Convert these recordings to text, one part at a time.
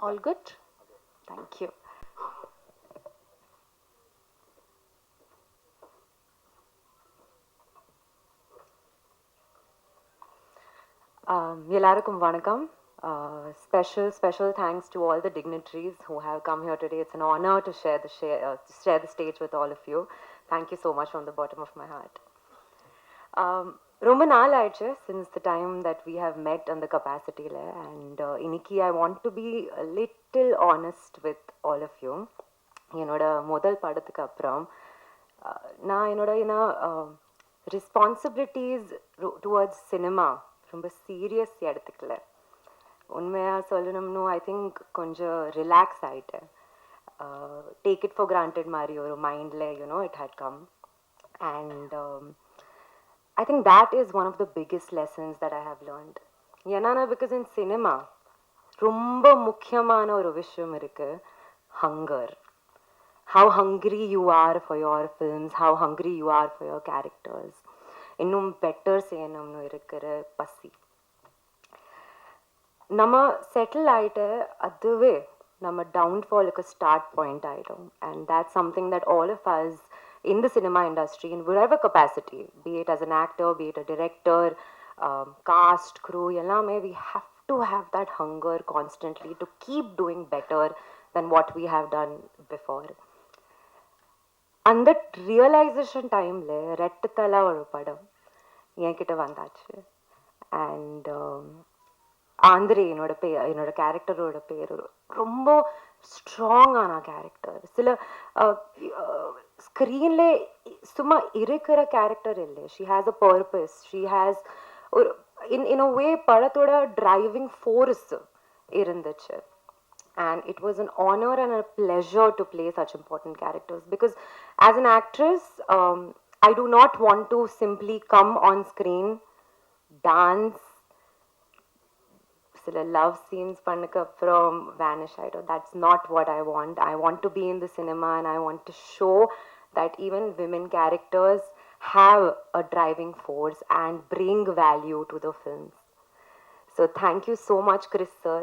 All good? Thank you. எல்லாருக்கும் வணக்கம். Special thanks to all the dignitaries who have come here today. It's an honor to share the stage with all of you. Thank you so much from the bottom of my heart. ரொம்ப நாள் ஆயிடுச்சு since the time that we have met on the capacity ல and இன்னைக்கு I want to be a little honest with all of you. என்னோட முதல் படத்துக்கு அப்புறம் நான் என்னோட ரெஸ்பான்சிபிலிட்டிஸ் டுவர்ட்ஸ் சினிமா ரொம்ப சீரியஸ் எடுத்துக்கல. உண்மையாக சொல்லணும்னு ஐ திங்க் கொஞ்சம் ரிலாக்ஸ் ஆகிட்டேன். டேக் இட் ஃபார் கிராண்டட் மாதிரி ஒரு மைண்டில் it had come. And I think that is one of the biggest lessons that I have learned. ஏன்னா பிகாஸ் இன் சினிமா ரொம்ப முக்கியமான ஒரு விஷயம் இருக்கு, hunger. How hungry you are for your films, how hungry you are for your characters. இன்னும் better செய்யணும்னு இருக்கிற பசி. நம்ம செட்டில் ஆகிட்டு அதுவே நம்ம டவுன்ஃபாலுக்கு ஸ்டார்ட் பாயிண்ட் ஆகிடும். And that's something that all of us in the cinema industry, in whatever capacity, be it as an actor, be it a director, cast, crew, எல்லாமே we have to have that hunger constantly to keep doing better than what we have done before. அந்த realisation டைமில் ரெட்டத்தலை ஒரு படம் என்கிட்ட வந்தாச்சு. And Andre என்னோட கேரக்டரோட பேர் ரொம்ப ஸ்ட்ராங்கான கேரக்டர். சில ஸ்க்ரீனில் சும்மா இருக்கிற கேரக்டர் இல்லை. She has a purpose, she has ஒரு இன் அ வே படத்தோட டிரைவிங் ஃபோர்ஸ் இருந்துச்சு. And it was an honor and a pleasure to play such important characters, because as an actress, I do not want to simply come on screen, dance, love scenes from vanish. That's not what I want. I want to be in the cinema and I want to show that even women characters have a driving force and bring value to the films. So thank you so much, Chris sir.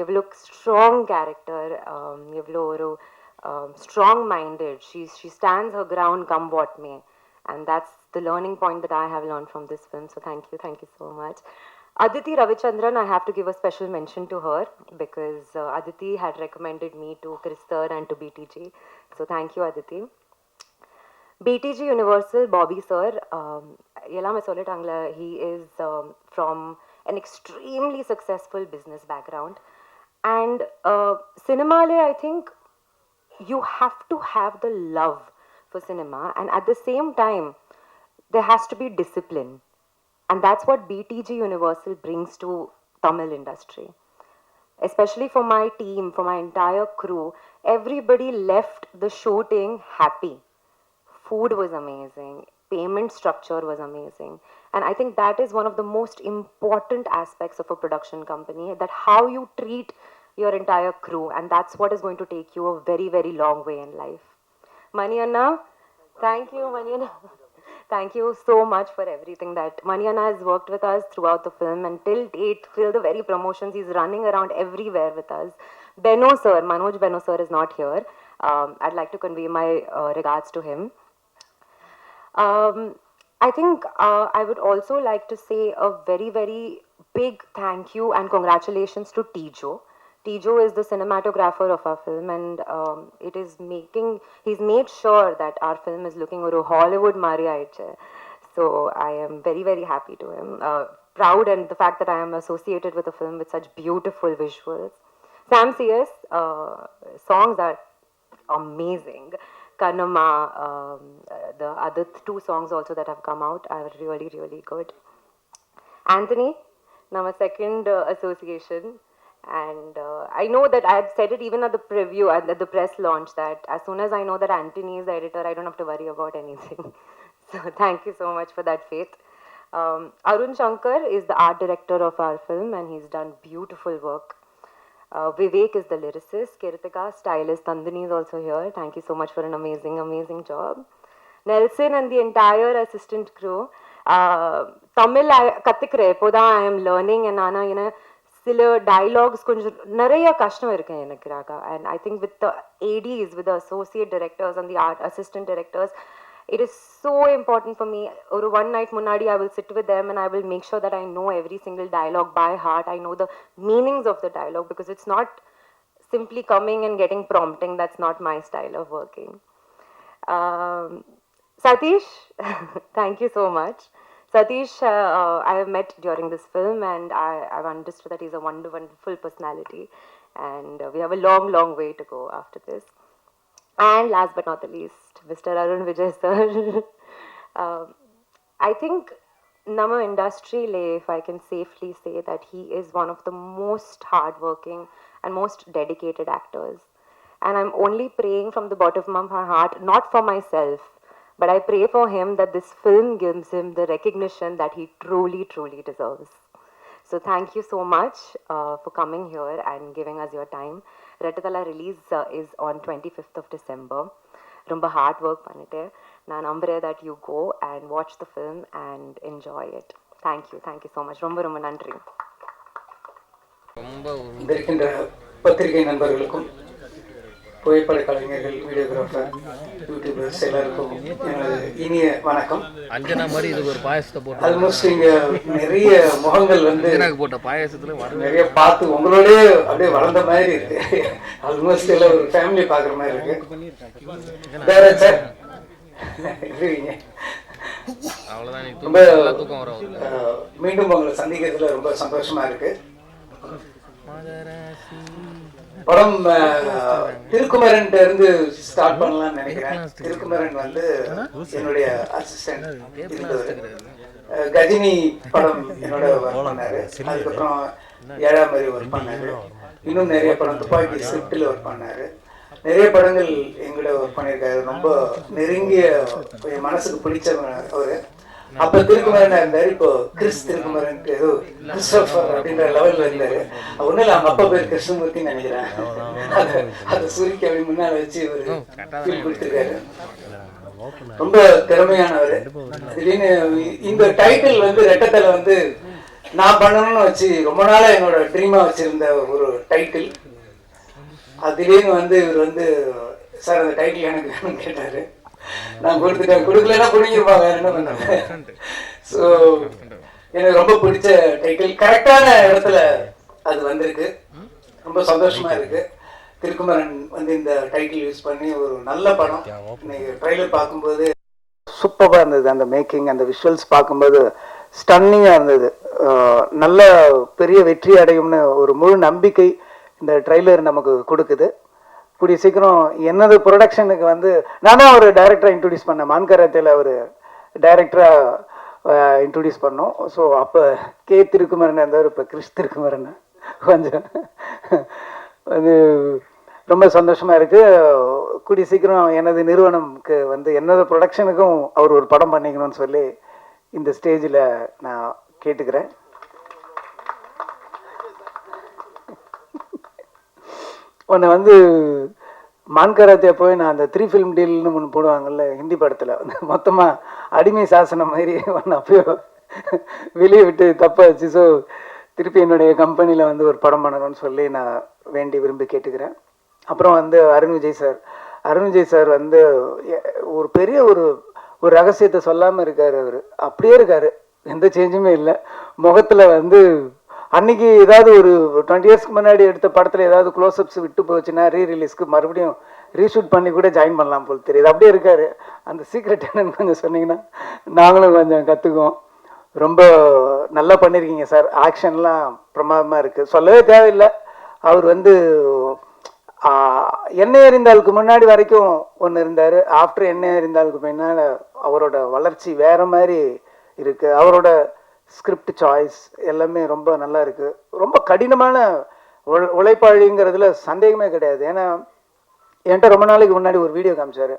எவ்வளோ strong character, எவ்வளோ ஒரு strong minded. She stands her ground come what may, and that's the learning point that I have learned from this film. So thank you so much. Aditi Ravichandran, I have to give a special mention to her because Aditi had recommended me to Chris sir and to BTG. So thank you, Aditi. BTG Universal, Bobby sir, எல்லாமே சொல்லிட்டாங்களே, he is from an extremely successful business background. And cinema, I think you have to have the love for cinema, and at the same time there has to be discipline, and that's what BTG Universal brings to Tamil industry. Especially for my team, for my entire crew, everybody left the shooting happy. Food was amazing, payment structure was amazing, and I think that is one of the most important aspects of a production company, that how you treat your entire crew, and that's what is going to take you a very, very long way in life. Mani Anna, thank you, Mani Anna. Thank you so much for everything that Mani Anna has worked with us throughout the film, and till date, till the very promotions, he's running around everywhere with us. Beno sir, Manoj Beno sir is not here. I'd like to convey my regards to him. I think I would also like to say a very, very big thank you and congratulations to Tijo. Tijo is the cinematographer of our film, and he's made sure that our film is looking like a Hollywood mari aiche. So I am very, very happy to him. Proud, and the fact that I am associated with a film with such beautiful visuals. Sam CS, songs are amazing. Kanama, the other two songs also that have come out are really, really good. Anthony, now my second association, and I know that I had said it even at the preview and at the press launch, that as soon as I know that Anthony is the editor, I don't have to worry about anything. So thank you so much for that faith. Arun Shankar is the art director of our film, and he's done beautiful work. Vivek is the lyricist. Kirtika, stylist. Tandini is also here. Thank you so much for an amazing, amazing job. Nelson and the entire assistant crew. Tamil katikre, poda I am learning, and Anna, சில dialogues கொஞ்சம் நிறைய கஷ்டம் இருக்கு எனக்கு ராகா. And I think with the ADs, with the associate directors and the art assistant directors, it is so important for me. Or one night munadi I will sit with them and I will make sure that I know every single dialogue by heart. I know the meanings of the dialogue, because it's not simply coming and getting prompting. That's not my style of working. Satish, thank you so much. Satish, I have met during this film, and I've understood that he's a wonderful personality, and we have a long way to go after this. And last but not the least, Mr. Arun Vijay sir. I think Nama industry, if I can safely say that he is one of the most hardworking and most dedicated actors. And I'm only praying from the bottom of my heart, not for myself, but I pray for him that this film gives him the recognition that he truly deserves. So thank you so much for coming here and giving us your time. Retathala release is on 25th of December. Rumba hard work pannite. Na nambure that you go and watch the film and enjoy it. Thank you so much. Romba nandri. இருக்கின்ற பத்திரிகை நண்பர்களுக்கும், புகைப்பட கலைஞர்கள், videographer, YouTubers எல்லாருக்கும் எனது இனிய வணக்கம். அஞ்சனா மாதிரி இது ஒரு பாயசத்தை போட்டு ஆல்மோஸ்ட் இங்க நிறைய முகங்கள் வந்து போட்ட பாயசத்துல நிறைய பார்த்து உங்களோட அப்படியே வளர்ந்த மாதிரி இருக்கு. ஆல்மோஸ்ட் எல்லாம் ஒரு ஃபேமிலி பாக்குற மாதிரி இருக்கு. வேற சார் இருக்கீங்க. ரொம்ப மீண்டும் உங்களை சந்திக்கிறதுல ரொம்ப சந்தோஷமா இருக்கு. படம் திருக்குமரன் இருந்து ஸ்டார்ட் பண்ணலாம்னு நினைக்கிறேன். திருக்குமரன் வந்து என்னுடைய அசிஸ்டன்ட் இருந்தவர். கஜினி படம் என்னோட ஒர்க் பண்ணாரு. அதுக்கப்புறம் 7ஆம் அறிவு ஒர்க் பண்ணாரு. இன்னும் நிறைய படம் துப்பாக்கி ஸ்கிரிப்டில் ஒர்க் பண்ணாரு. நிறைய படங்கள் எங்களோட ஒர்க் பண்ணியிருக்காரு. ரொம்ப நெருங்கிய என் மனசுக்கு பிடிச்சவங்க அவரு. அப்ப திருக்குமரன் இருந்தாரு. இப்போ கிறிஸ் திருக்குமரன் ஏதோ கிறிஸ்டோபர் அப்படின்ற லெவல்ல இருந்தாரு. ஒண்ணு இல்ல, அவங்க அப்பா பேர் கிருஷ்ணமூர்த்தின்னு நினைக்கிறேன். அதை சுருக்கி அப்படி முன்னால வச்சு ஒரு ஃபீல் கொடுத்துருக்காரு. ரொம்ப திறமையானவர். திடீர்னு இந்த டைட்டில் வந்து ரெட்டத்தலை வந்து நான் பண்ணணும்னு வச்சு ரொம்ப நாளா என்னோட ட்ரீமா வச்சிருந்த ஒரு டைட்டில். அது திடீர்னு வந்து இவர் வந்து சார் அந்த டைட்டில் எனக்கு வேணும்னு கேட்டாரு. நான் கொடுத்துட்டேன். கொடுக்கலன்னா பிடிங்கிருப்பாங்க, வேற என்ன பண்ணாங்க. ஸோ எனக்கு ரொம்ப பிடிச்ச டைட்டில், கரெக்டான இடத்துல அது வந்திருக்கு. ரொம்ப சந்தோஷமா இருக்கு. திருக்குமரன் வந்து இந்த டைட்டில் யூஸ் பண்ணி ஒரு நல்ல படம். இன்னைக்கு ட்ரைலர் பார்க்கும்போது சூப்பராக இருந்தது. அந்த மேக்கிங், அந்த விஷுவல்ஸ் பார்க்கும்போது ஸ்டன்னிங்காக இருந்தது. நல்ல பெரிய வெற்றி அடையும்னு ஒரு முழு நம்பிக்கை இந்த ட்ரைலர் நமக்கு கொடுக்குது. கூடிய சீக்கிரம் என்னது ப்ரொடக்ஷனுக்கு வந்து நான் தான் ஒரு டைரக்டராக இன்ட்ரடியூஸ் பண்ணேன். மான்கராத்தையில் ஒரு டைரக்டராக இன்ட்ரடியூஸ் பண்ணோம். ஸோ அப்போ கே திருக்குமரன் இருந்தார். இப்போ கிறிஸ் திருக்குமரன். கொஞ்சம் அது ரொம்ப சந்தோஷமாக இருக்குது. கூடிய சீக்கிரம் எனது நிறுவனம்க்கு வந்து என்னது ப்ரொடக்ஷனுக்கும் அவர் ஒரு படம் பண்ணிக்கணும்னு சொல்லி இந்த ஸ்டேஜில் நான் கேட்டுக்கிறேன். ஒன்று வந்து மான்கராத்தியா போய் நான் அந்த 3 ஃபிலிம் டீல்னு ஒன்று போடுவாங்கல்ல ஹிந்தி படத்தில், வந்து மொத்தமாக அடிமை சாசனம் மாதிரி ஒன்று அப்பயோ வெளியே விட்டு தப்பாச்சு. ஸோ திருப்பி என்னுடைய கம்பெனியில் வந்து ஒரு படம் பண்ணணும்னு சொல்லி நான் வேண்டி விரும்பி கேட்டுக்கிறேன். அப்புறம் வந்து அருண் விஜய் சார் வந்து ஒரு பெரிய ஒரு ரகசியத்தை சொல்லாமல் இருக்கார். அவர் அப்படியே இருக்கார், எந்த சேஞ்சுமே இல்லை முகத்தில். வந்து அன்றைக்கி ஏதாவது ஒரு 20 இயர்ஸ்க்கு முன்னாடி எடுத்த படத்தில் ஏதாவது க்ளோஸ்அப்ஸ் விட்டு போச்சுன்னா ரீரிலீஸ்க்கு மறுபடியும் ரீஷூட் பண்ணி கூட ஜாயின் பண்ணலாம் போல் தெரியுது. அப்படியே இருக்கார். அந்த சீக்ரெட் என்னன்னு கொஞ்சம் சொன்னீங்கன்னா நாங்களும் கொஞ்சம் கற்றுக்குவோம். ரொம்ப நல்லா பண்ணியிருக்கீங்க சார். ஆக்ஷன்லாம் பிரமாதமாக இருக்குது, சொல்லவே தேவையில்லை. அவர் வந்து எண்ணெய் எறிந்தாளுக்கு முன்னாடி வரைக்கும் ஒன்று இருந்தார். ஆஃப்டர் எண்ணெய் எறிந்தாளுக்கு பின்னால் அவரோட வளர்ச்சி வேறு மாதிரி இருக்குது. அவரோட ஸ்கிரிப்ட் சாய்ஸ் எல்லாமே ரொம்ப நல்லா இருக்குது. ரொம்ப கடினமான உழைப்பாளிங்கிறதுல சந்தேகமே கிடையாது. ஏன்னா என்கிட்ட ரொம்ப நாளைக்கு முன்னாடி ஒரு வீடியோ காமிச்சார்.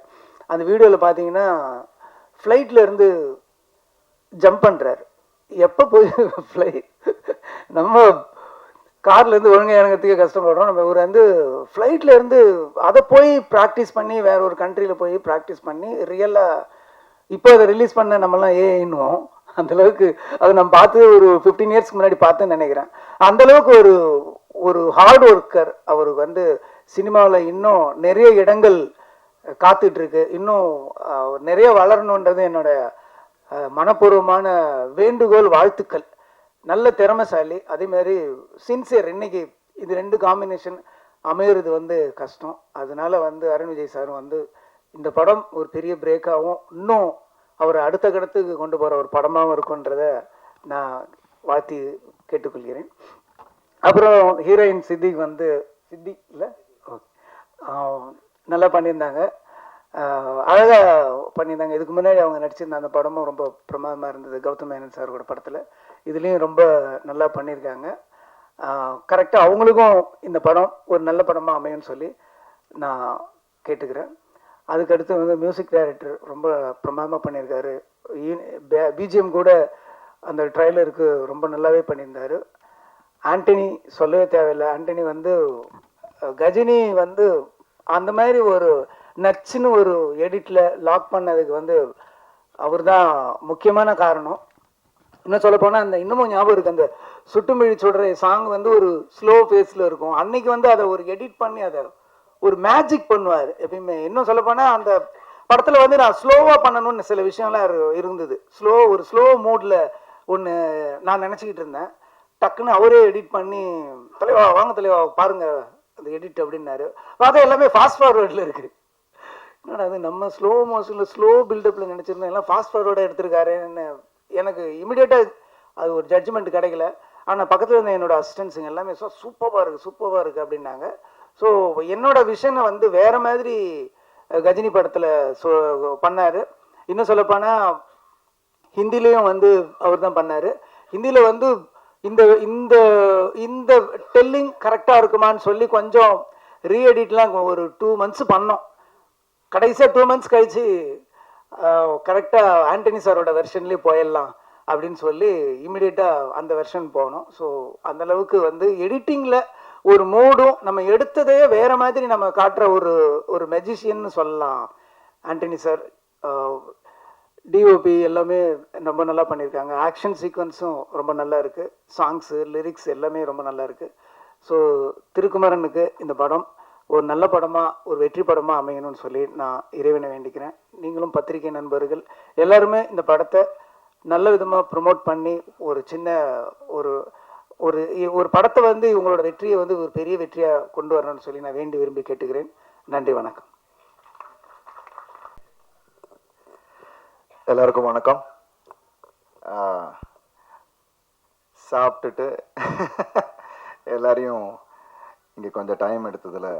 அந்த வீடியோவில் பார்த்தீங்கன்னா ஃப்ளைட்டில் இருந்து ஜம்ப் பண்ணுறாரு. எப்போ போய் ஃப்ளைட் நம்ம கார்லேருந்து ஒழுங்காக இறங்கிறதுக்கே கஷ்டப்படுறோம். நம்ம இவர் வந்து ஃப்ளைட்டில் இருந்து அதை போய் ப்ராக்டிஸ் பண்ணி வேறு ஒரு கண்ட்ரியில் போய் ப்ராக்டிஸ் பண்ணி ரியலாக இப்போ அதை ரிலீஸ் பண்ண நம்மலாம் ஏன்னுவோம். அந்தளவுக்கு அது நான் பார்த்து ஒரு 15 இயர்ஸ்க்கு முன்னாடி பார்த்தேன்னு நினைக்கிறேன். அந்தளவுக்கு ஒரு ஒரு ஹார்ட் ஒர்க்கர். அவருக்கு வந்து சினிமாவில் இன்னும் நிறைய இடங்கள் காத்துட்ருக்கு, இன்னும் நிறைய வளரணுன்றது என்னோட மனப்பூர்வமான வேண்டுகோள், வாழ்த்துக்கள். நல்ல திறமைசாலி, அதேமாதிரி சின்சியர். இன்னைக்கு இது 2 காம்பினேஷன் அமையிறது வந்து கஷ்டம். அதனால வந்து அருண் விஜய் சார் வந்து இந்த படம் ஒரு பெரிய பிரேக்காகவும் இன்னும் அவர் அடுத்த கட்டத்துக்கு கொண்டு போகிற ஒரு படமாகவும் இருக்குன்றத நான் வாழ்த்தி கேட்டுக்கொள்கிறேன். அப்புறம் ஹீரோயின் சித்திக் வந்து இல்லை நல்லா பண்ணியிருந்தாங்க, அழகாக பண்ணியிருந்தாங்க. இதுக்கு முன்னாடி அவங்க நடிச்சிருந்த அந்த படமும் ரொம்ப பிரமாதமாக இருந்தது, கௌதம் மேனன் சாரோட படத்தில். இதுலேயும் ரொம்ப நல்லா பண்ணியிருக்காங்க. கரெக்டாக அவங்களுக்கும் இந்த படம் ஒரு நல்ல படமாக அமையும்னு சொல்லி நான் கேட்டுக்கிறேன். அதுக்கடுத்து வந்து மியூசிக் டைரக்டர் ரொம்ப பிரமாதமாக பண்ணியிருக்காரு. பிஜிஎம் கூட அந்த ட்ரைலருக்கு ரொம்ப நல்லாவே பண்ணியிருந்தார். ஆண்டனி சொல்லவே தேவையில்லை. ஆண்டனி வந்து கஜினி வந்து அந்த மாதிரி ஒரு நச்சுன்னு ஒரு எடிட்டில் லாக் பண்ணதுக்கு வந்து அவர் தான் முக்கியமான காரணம். இன்னும் சொல்ல போனால் அந்த இன்னமும் ஞாபகம் இருக்குது, அந்த சுட்டுமிழி சொல்கிற சாங் வந்து ஒரு ஸ்லோ ஃபேஸில் இருக்கும். அன்னைக்கு வந்து அதை ஒரு எடிட் பண்ணி அதை ஒரு மேஜிக் பண்ணுவார் எப்பயுமே. இன்னும் சொல்லப்போனால் அந்த படத்தில் வந்து நான் ஸ்லோவாக பண்ணணும்னு சில விஷயம்லாம் இருந்தது. ஒரு ஸ்லோ மூடில் ஒன்று நான் நினச்சிக்கிட்டு இருந்தேன். டக்குன்னு அவரே எடிட் பண்ணி, தலைவா வாங்க தலைவா பாருங்க அந்த எடிட் அப்படின்னாரு. பார்த்தா எல்லாமே ஃபாஸ்ட் ஃபார்வர்டில் இருக்குது. என்னடா அது நம்ம ஸ்லோ மோஷனில் ஸ்லோ பில்டப்பில் நினச்சிருந்தேன், எல்லாம் ஃபாஸ்ட் ஃபார்வர்டாக எடுத்திருக்காருன்னு எனக்கு இமிடியேட்டாக அது ஒரு ஜட்ஜ்மெண்ட் கிடைக்கல. ஆனால் பக்கத்தில் இருந்த என்னோட அசிஸ்டன்ஸுங்க எல்லாமே சூப்பராக இருக்குது அப்படின்னாங்க. ஸோ என்னோட விஷனை வந்து வேறு மாதிரி கஜினி படத்தில் பண்ணார். இன்னும் சொல்லப்போனால் ஹிந்திலையும் வந்து அவர் தான் பண்ணார். ஹிந்தியில் வந்து இந்த இந்த இந்த டெல்லிங் கரெக்டாக இருக்குமான்னு சொல்லி கொஞ்சம் ரீஎடிட்லாம் ஒரு 2 months பண்ணோம். கடைசியாக 2 months கழிச்சு கரெக்டாக ஆண்டனி சாரோட வெர்ஷன்லேயே போயிடலாம் அப்படின்னு சொல்லி இமிடியேட்டாக அந்த வெர்ஷன் போனோம். ஸோ அந்தளவுக்கு வந்து எடிட்டிங்கில் ஒரு மூடும் நம்ம எடுத்ததையே வேறு மாதிரி நம்ம காட்டுற ஒரு மெஜிஷியன்னு சொல்லலாம் ஆண்டனி சார். டிஓபி எல்லாமே ரொம்ப நல்லா பண்ணியிருக்காங்க. ஆக்ஷன் சீக்வன்ஸும் ரொம்ப நல்லா இருக்குது. சாங்ஸு, லிரிக்ஸ் எல்லாமே ரொம்ப நல்லா இருக்குது. ஸோ திருக்குமரனுக்கு இந்த படம் ஒரு நல்ல படமாக, ஒரு வெற்றி படமாக அமையணும்னு சொல்லி நான் இறைவனை வேண்டிக்கிறேன். நீங்களும் பத்திரிகை நண்பர்கள் எல்லாருமே இந்த படத்தை நல்ல விதமாக ப்ரொமோட் பண்ணி ஒரு சின்ன ஒரு ஒரு ஒரு படத்தை வந்து இவங்களோட வெற்றியை வந்து ஒரு பெரிய வெற்றியாக கொண்டு வரணும்னு சொல்லி நான் விரும்பி கேட்டுக்கிறேன். நன்றி, வணக்கம். எல்லாருக்கும் வணக்கம். சாப்பிட்டுட்டு எல்லாரையும் இங்கே கொஞ்சம் டைம் எடுத்ததில்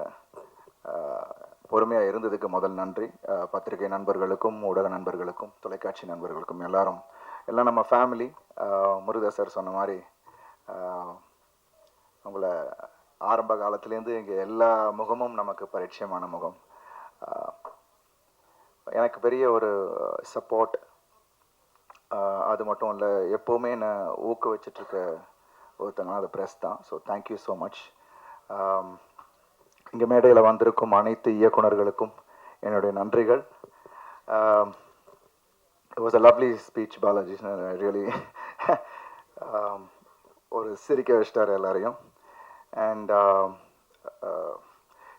பொறுமையாக இருந்ததுக்கு முதல் நன்றி. பத்திரிகை நண்பர்களுக்கும், ஊடக நண்பர்களுக்கும், தொலைக்காட்சி நண்பர்களுக்கும், எல்லாம் நம்ம ஃபேமிலி. முருகதாஸ் சார் சொன்ன மாதிரி உங்களை ஆரம்ப காலத்துலேருந்து இங்கே எல்லா முகமும் நமக்கு பரிச்சயமான முகம். எனக்கு பெரிய ஒரு சப்போர்ட், அது மட்டும் இல்லை, எப்போவுமே என்னை ஊக்குவிச்சிட்ருக்க ஒருத்தங்க அது ப்ரெஸ் தான். So thank you so much. இங்கே மேடையில் வந்திருக்கும் அனைத்து இயக்குனர்களுக்கும் என்னுடைய நன்றிகள். It was a lovely speech Balaji, really ஒரு சிரிக்க வச்சிட்டார் எல்லாரையும். அண்ட்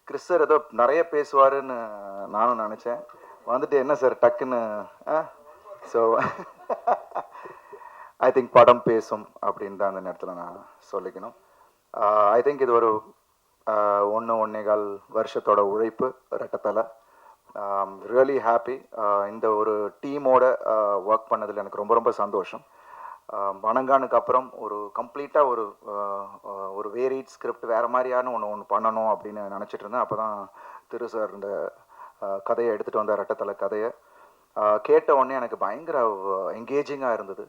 கிறிஸ் சார் ஏதோ நிறைய பேசுவாருன்னு நானும் நினச்சேன். வந்துட்டு என்ன சார் டக்குன்னு ஸோ ஐ திங்க் படம் பேசும் அப்படின்னு தான் அந்த நேரத்தில் நான் சொல்லிக்கணும். ஐ திங்க் இது ஒரு 1.25 வருஷத்தோட உழைப்பு ரெட்டத்தலை. Really happy. இந்த ஒரு டீமோட ஒர்க் பண்ணதில் எனக்கு ரொம்ப ரொம்ப சந்தோஷம். வணங்கானுக்கு அப்புறம் ஒரு கம்ப்ளீட்டாக ஒரு வேரியட் ஸ்கிரிப்ட் வேறு மாதிரியான ஒன்று பண்ணணும் அப்படின்னு நினச்சிட்டு இருந்தேன். அப்போ தான் திரு சார் இந்த கதையை எடுத்துகிட்டு வந்தார், ரெட்டத்தலை கதையை. கேட்ட உடனே எனக்கு பயங்கர என்கேஜிங்காக இருந்தது.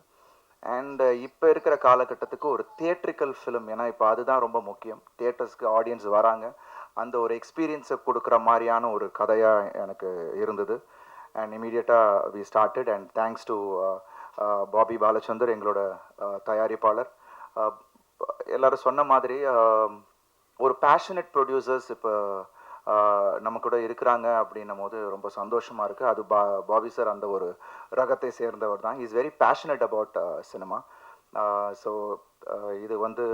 அண்ட் இப்போ இருக்கிற காலகட்டத்துக்கு ஒரு தியேட்ரிக்கல் ஃபிலிம், ஏன்னா இப்போ அதுதான் ரொம்ப முக்கியம். தியேட்டர்ஸ்க்கு ஆடியன்ஸ் வராங்க, அந்த ஒரு எக்ஸ்பீரியன்ஸை கொடுக்குற மாதிரியான ஒரு கதையாக எனக்கு இருந்தது. அண்ட் இமீடியட்டாக we started. And thanks to Bobby Balachandar, எங்களோட தயாரிப்பாளர். எல்லாரும் சொன்ன மாதிரி ஒரு பேஷனட் ப்ரொடியூசர்ஸ் இப்போ நம்ம கூட இருக்கிறாங்க அப்படின்னும் போது ரொம்ப சந்தோஷமாக இருக்குது. அது பாபி சார் அந்த ஒரு ரகத்தை சேர்ந்தவர் தான். Is very passionate about cinema. So இது வந்து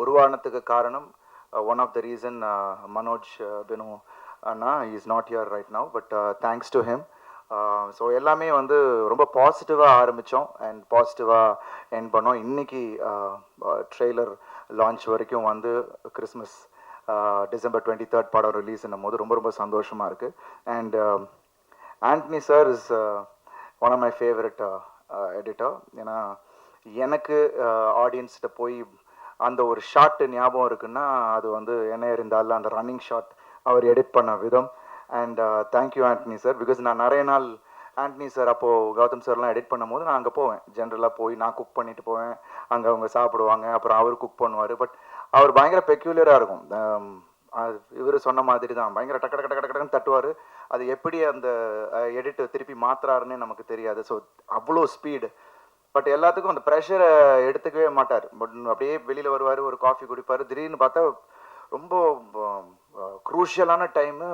உருவானத்துக்கு காரணம் one of the reason Manoj Binu அண்ணா is not here right now, but thanks to him. So எல்லாமே வந்து ரொம்ப பாசிட்டிவாக ஆரம்பித்தோம் அண்ட் பாசிட்டிவாக எண்ட் பண்ணோம். இன்றைக்கி ட்ரெய்லர் லான்ச் வரைக்கும் வந்து கிறிஸ்மஸ் December 23rd படம் ரிலீஸ்ன்னும் போது ரொம்ப ரொம்ப சந்தோஷமாக இருக்குது. And Antony sir is one of my favourite editor. ஏன்னா எனக்கு ஆடியன்ஸ்கிட்ட போய் அந்த ஒரு ஷாட் ஞாபகம் இருக்குன்னா அது வந்து என்ன இருந்தாலும் அந்த ரன்னிங் ஷாட் அவர் எடிட் பண்ண விதம். And thank you Antony sir. Because நான் நிறைய நாள் ஆண்டனி சார் அப்போது கௌதம் சார்லாம் எடிட் பண்ணும்போது நான் அங்கே போவேன். ஜென்ரலாக போய் நான் குக் பண்ணிட்டு போவேன், அங்கே அவங்க சாப்பிடுவாங்க, அப்புறம் அவர் குக் பண்ணுவார். பட் அவர் பயங்கர பெக்யூலியராக இருக்கும். இவர் சொன்ன மாதிரி தான் பயங்கர டக்கு டக்கு டக்கு டக்குன்னு தட்டுவார். அது எப்படி அந்த எடிட் திருப்பி மாத்துறாருன்னு நமக்கு தெரியாது. ஸோ அவ்வளோ ஸ்பீடு. பட் எல்லாத்துக்கும் அந்த ப்ரெஷரை எடுத்துக்கவே மாட்டார். பட் அப்படியே வெளியில் வருவார், ஒரு காஃபி குடிப்பார். திடீர்னு பார்த்தா ரொம்ப க்ரூஷியலான டைமு.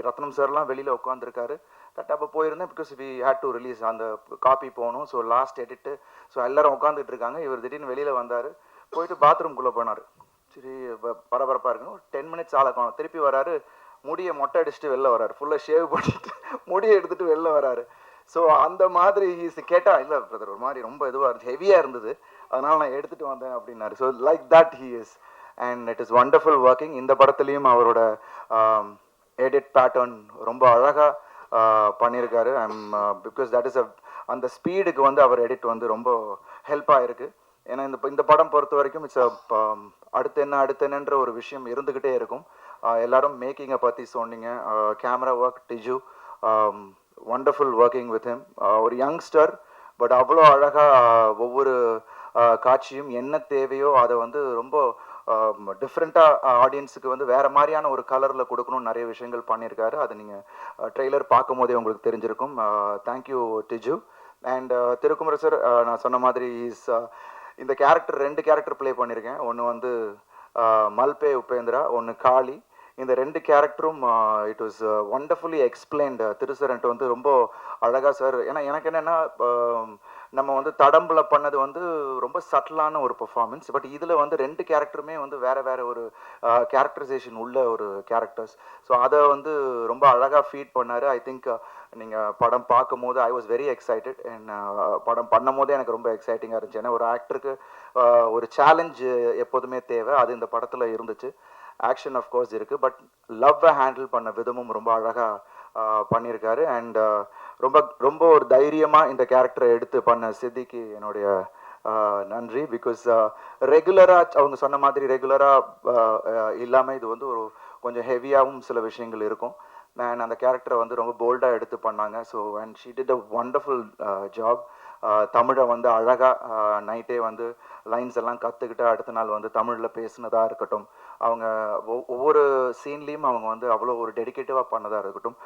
ரத்னம் சார்லாம் வெளியில் உட்காந்துருக்காரு. கரெக்டாக அப்போ போயிருந்தேன். Because we had to release, அந்த காப்பி போகணும். So last edit. ஸோ எல்லோரும் உட்காந்துட்டு இருக்காங்க. இவர் திடீர்னு வெளியில் வந்தார். போயிட்டு பாத்ரூம்குள்ளே போனார். சரி பரபரப்பாக இருக்குன்னு ஒரு 10 minutes ஆளக்கம். திருப்பி வராரு, முடியை மொட்டை அடிச்சுட்டு வெளில வராரு. ஃபுல்லாக ஷேவ் பண்ணிட்டு முடியை எடுத்துகிட்டு வெளில வராரு. ஸோ அந்த மாதிரி கேட்டால் இல்லை பிரதர் ஒரு மாதிரி ரொம்ப இதுவாக இருந்துச்சு, ஹெவியாக இருந்தது, அதனால் நான் எடுத்துகிட்டு வந்தேன் அப்படின்னாரு. So like that he is. And it is wonderful working. இந்த படத்துலேயும் அவரோட எடிட் பேட்டர்ன் ரொம்ப அழகாக பண்ணியிருக்காரு. பிகாஸ் தட் இஸ் அந்த ஸ்பீடுக்கு வந்து அவர் எடிட் வந்து ரொம்ப ஹெல்ப்பாக இருக்குது. ஏன்னா இந்த படம் பொறுத்த வரைக்கும் இட்ஸ் அடுத்து என்னன்ற ஒரு விஷயம் இருந்துக்கிட்டே இருக்கும். எல்லாரும் மேக்கிங்கை பற்றி சொன்னீங்க. Camera work Diju, wonderful working with him. ஒரு யங்ஸ்டர், பட் அவ்வளோ அழகாக ஒவ்வொரு காட்சியும் என்ன தேவையோ அதை வந்து ரொம்ப டிஃப்ரெண்ட்டாக ஆடியன்ஸுக்கு வந்து வேறு மாதிரியான ஒரு கலரில் கொடுக்கணும்னு நிறைய விஷயங்கள் பண்ணியிருக்காரு. அது நீங்கள் ட்ரெய்லர் பார்க்கும் போதே உங்களுக்கு தெரிஞ்சிருக்கும். Thank you did you. அண்ட் திருக்குமர சார், நான் சொன்ன மாதிரி இந்த கேரக்டர் 2 கேரக்டர் ப்ளே பண்ணியிருக்கேன். ஒன்று வந்து மல்பே உபேந்திரா, ஒன்று காளி. இந்த 2 கேரக்டரும் it was wonderfully explained. Thiru sir என்கிட்ட வந்து ரொம்ப அழகாக சார். ஏன்னா எனக்கு என்னென்னா நம்ம வந்து தடம்பில் பண்ணது வந்து ரொம்ப சட்டிலான ஒரு பெர்ஃபார்மன்ஸ். பட் இதில் வந்து 2 கேரக்டருமே வந்து வேறு ஒரு கேரக்டரைசேஷன் உள்ள ஒரு கேரக்டர்ஸ். ஸோ அதை வந்து ரொம்ப அழகாக ஃபீட் பண்ணார். ஐ திங்க் நீங்கள் படம் பார்க்கும் போது I was very excited. And படம் பண்ணும் போதே எனக்கு ரொம்ப எக்ஸைட்டிங்காக இருந்துச்சு. ஏன்னா ஒரு ஆக்டருக்கு ஒரு சேலஞ்சு எப்போதுமே தேவை. அது இந்த படத்தில் இருந்துச்சு. ஆக்ஷன் அஃப்கோர்ஸ் இருக்குது, பட் லவ்வை ஹேண்டில் பண்ண விதமும் ரொம்ப அழகாக பண்ணியிருக்காரு. அண்ட் ரொம்ப ஒரு தைரியமாக இந்த கேரக்டரை எடுத்து பண்ண சித்திக்கு என்னுடைய நன்றி. பிகாஸ் ரெகுலராக அவங்க சொன்ன மாதிரி ரெகுலராக இல்லாமல் இது வந்து ஒரு கொஞ்சம் ஹெவியாகவும் சில விஷயங்கள் இருக்கும். அண்ட் அந்த கேரக்டரை வந்து ரொம்ப போல்டாக எடுத்து பண்ணாங்க. So and she did a wonderful job. தமிழை வந்து அழகாக நைட்டே வந்து லைன்ஸ் எல்லாம் கற்றுக்கிட்டு அடுத்த நாள் வந்து தமிழில் பேசினதாக இருக்கட்டும், அவங்க ஒவ்வொரு சீன்லேயும் அவங்க வந்து அவ்வளோ ஒரு டெடிக்கேட்டிவாக பண்ணதாக இருக்கட்டும்.